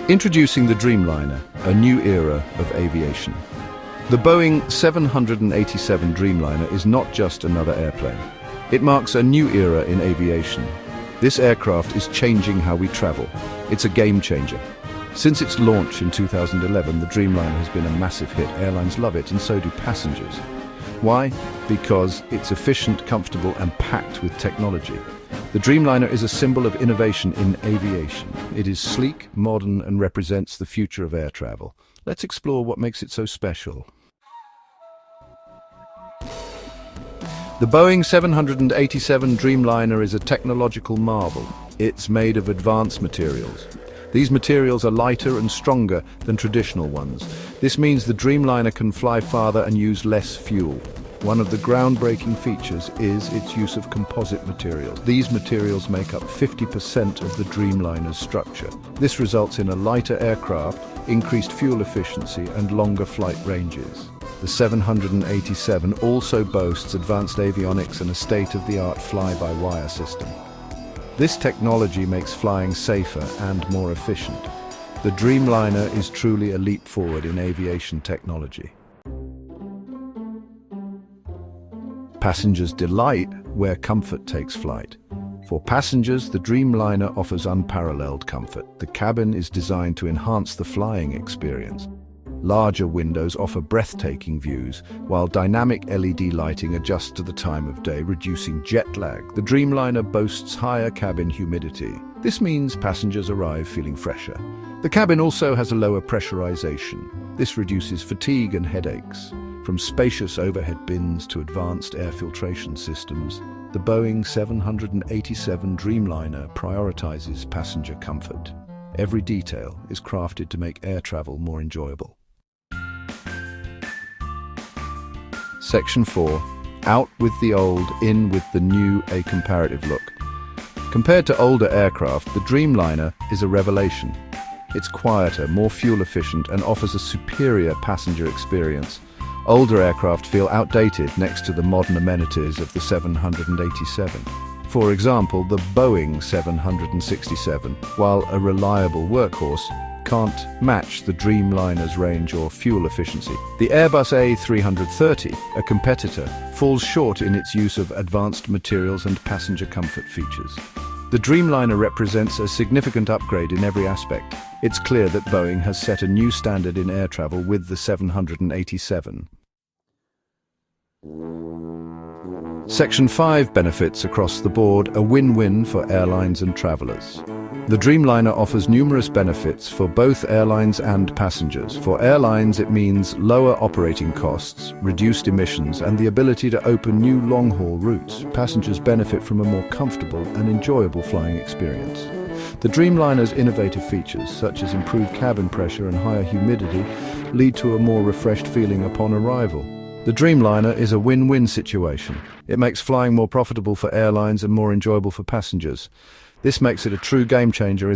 Introducing the Dreamliner, a new era of aviation. The Boeing 787 Dreamliner is not just another airplane. It marks a new era in aviation. This aircraft is changing how we travel. It's a game changer. Since its launch in 2011, the Dreamliner has been a massive hit. Airlines love it, and so do passengers. Why? Because it's efficient, comfortable, and packed with technology. The Dreamliner is a symbol of innovation in aviation. It is sleek, modern, and represents the future of air travel. Let's explore what makes it so special. The Boeing 787 Dreamliner is a technological marvel. It's made of advanced materials. These materials are lighter and stronger than traditional ones. This means the Dreamliner can fly farther and use less fuel. One of the groundbreaking features is its use of composite materials. These materials make up 50% of the Dreamliner's structure. This results in a lighter aircraft, increased fuel efficiency, and longer flight ranges. The 787 also boasts advanced avionics and a state-of-the-art fly-by-wire system. This technology makes flying safer and more efficient. The Dreamliner is truly a leap forward in aviation technology. Passengers delight where comfort takes flight. For passengers, the Dreamliner offers unparalleled comfort. The cabin is designed to enhance the flying experience. Larger windows offer breathtaking views, while dynamic LED lighting adjusts to the time of day, reducing jet lag. The Dreamliner boasts higher cabin humidity. This means passengers arrive feeling fresher. The cabin also has a lower pressurization. This reduces fatigue and headaches. From spacious overhead bins to advanced air filtration systems, the Boeing 787 Dreamliner prioritizes passenger comfort. Every detail is crafted to make air travel more enjoyable. Section 4. Out with the old, in with the new, a comparative look. Compared to older aircraft, the Dreamliner is a revelation. It's quieter, more fuel efficient, and offers a superior passenger experience. Older aircraft feel outdated next to the modern amenities of the 787. For example, the Boeing 767, while a reliable workhorse, can't match the Dreamliner's range or fuel efficiency. The Airbus A330, a competitor, falls short in its use of advanced materials and passenger comfort features. The Dreamliner represents a significant upgrade in every aspect. It's clear that Boeing has set a new standard in air travel with the 787. Section 5 benefits across the board, a win-win for airlines and travelers. The Dreamliner offers numerous benefits for both airlines and passengers. For airlines, it means lower operating costs, reduced emissions, and the ability to open new long-haul routes. Passengers benefit from a more comfortable and enjoyable flying experience. The Dreamliner's innovative features, such as improved cabin pressure and higher humidity, lead to a more refreshed feeling upon arrival. The Dreamliner is a win-win situation. It makes flying more profitable for airlines and more enjoyable for passengers. This makes it a true game changer in